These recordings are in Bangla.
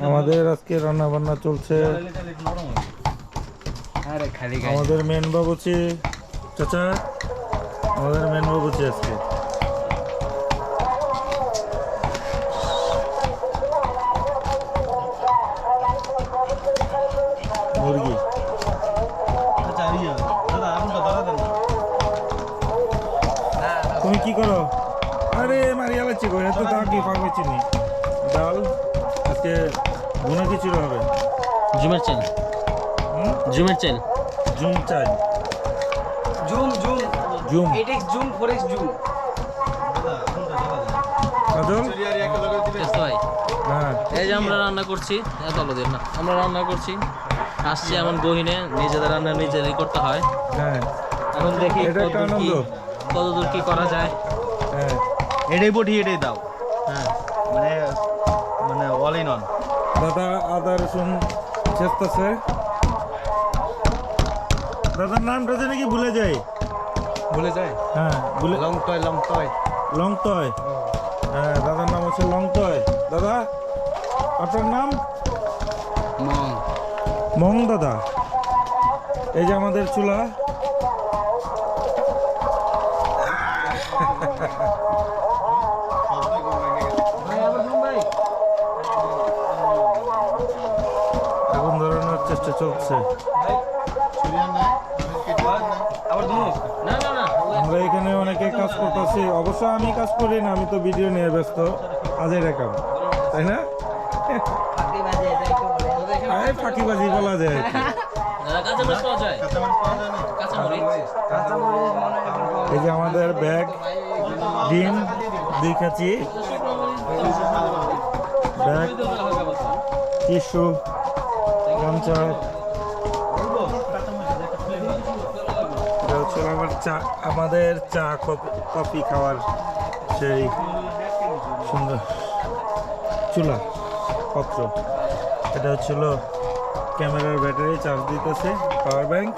আমাদের আজকে রান্না বান্না চলছে। আমাদের মেন বাবুচি চাচা, আমাদের মেন বাবুচি আজকে মুরগি। তুমি কি করো? আরে মারিয়া লাগছে গো, এত তা কি পাকবে চিনি ডাল আজকে ভুনা খিচুড়ি হবে। জুমের চাল, জুমের চাল, জুম চাই, zoom zoom zoom 8x zoom 4x zoom. Kajal ভাই হ্যাঁ এই যে আমরা রান্না করছি, এত আলো দিন না, আমরা রান্না করছি, আসছি এমন গহিনে, নিজেদের রান্না নিজেরই করতে হয়। হ্যাঁ এখন দেখি এটা একটা আনন্দ। কতদূর কি করা যায়। হ্যাঁ এটাই বটি, এটাই দাও, হ্যাঁ মানে মানে অল ইন অন। দাদা আদা রসুন চেষ্টাছে। দাদার নামটা যে নাকি ভুলে যায়। ভুলে যায়, হ্যাঁ ভুলে লং টয়, লং টয়। লংতয়। হ্যাঁ দাদার নাম হচ্ছে লংতয়। দাদা আপনার নাম? মং মং দাদা। এই যে আমাদের চুলা। আগুন ধরানোর চেষ্টা চলছে। না না না, আমরা এখানে অনেকে কাজ করতেছি, অবশ্য আমি কাজ করি না, আমি তো ভিডিও নিয়ে ব্যস্ত। আজের একাম তাই না? আরে ফাঁকিবাজি বলা যায় আর কি। কাঁচা মাছ পাওয়া যায়, কাঁচা মরিচ। এই যে আমাদের ব্যাগ, ডিম 2 কেজি, ব্যাগ, টিস্যু, গামছা। এটা হচ্ছে আমাদের চা কফি খাওয়ার সেই সুন্দর চুলা পত্র। এটা হচ্ছিল ক্যামেরার ব্যাটারি, চার্জ দিতেছে, পাওয়ার ব্যাংক,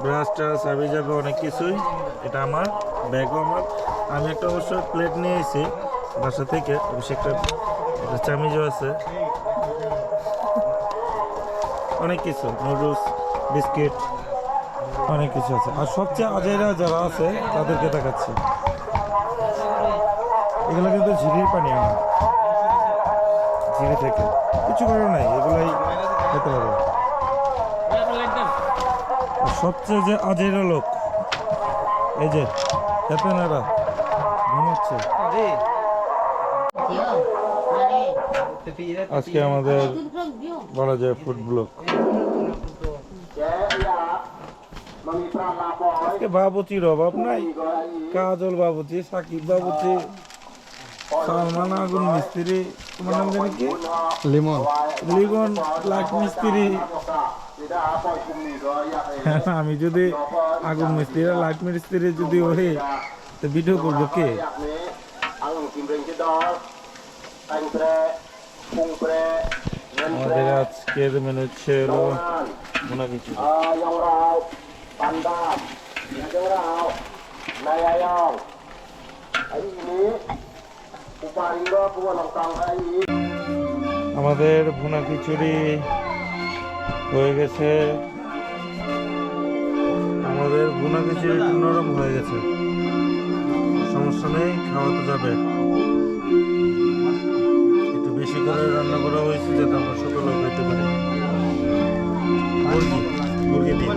ব্রাশ টাশ আবি যাবে অনেক কিছুই। এটা আমার ব্যাগও আমার। আমি একটা অবশ্য প্লেট নিয়ে এসেছি বাসা থেকে, অবশ্যই একটা চামিজও আছে, অনেক কিছু, নুডলস, বিস্কিট, অনেক কিছু আছে। আর সবচেয়ে আজেরা যারা আছে তাদেরকে দেখাচ্ছি। এগুলো কিন্তু ঝিরির পানি, আমার ঝিরি থেকে কিছু করার নাই, এগুলাই খেতে হবে। আর সবচেয়ে যে আজেরা লোক, এই যে হেপেনারা ঘুমাচ্ছে। আজকে আমাদের বলা যায় ফুড ব্লগ। আজকে বাবুচির অভাব নাই। কাজল বাবুচি, সাকিব বাবুচি, সালমান আগুন মিস্ত্রি, তোমার নাম জানি কি? লিমন, লিগন লাখ মিস্ত্রি। আমি যদি আগুন মিস্ত্রি লাখ মিস্ত্রি যদি হই তো ভিডিও করবো কে? আমাদের আজকের মেনু ছিল ভুনা খিচুড়ি। আমাদের ভুনা খিচুড়ি হয়ে গেছে। আমাদের ভুনা খিচুড়ি একটু নরম হয়ে গেছে, সমস্যা নেই, খাওয়াতে যাবে। একটু বেশি করে রান্না করা হয়েছে যাতে আমরা সকলে খাইতে পারি। মুরগি দিয়ে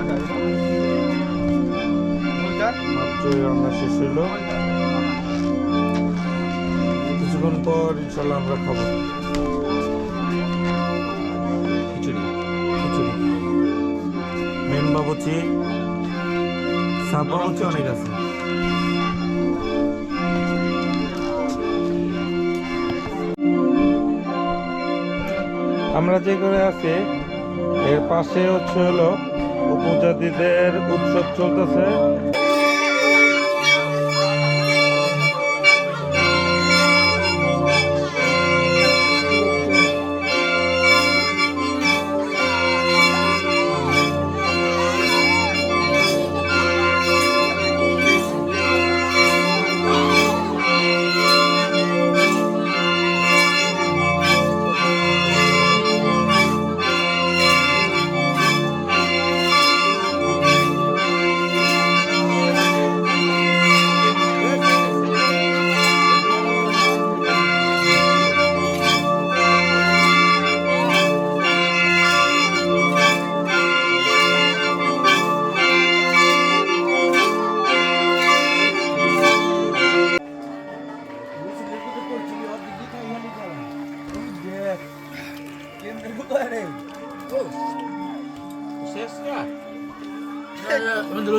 মাত্রই রান্না শেষ হইল, কিছুক্ষণ পর ইনশাল্লাহ আমরা খাবো খিচুড়ি। খিচুড়ি মেন বাবুচি, সাব বাবুচি অনেক আছে। আমরা যে করে আছি এর পাশে হচ্ছে হলো উপজাতিদের উৎসব চলতেছে।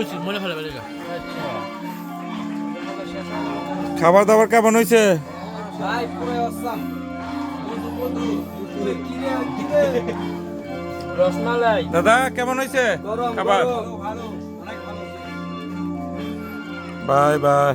কইছি মনে ফেলে ফেলে খাবার দাবার কেমন হয়েছে? ভাই পুরো অসাম মধু রসমালাই দাদা কেমন হয়েছে খাবার? ভালো অনেক ভালো বাই বাই।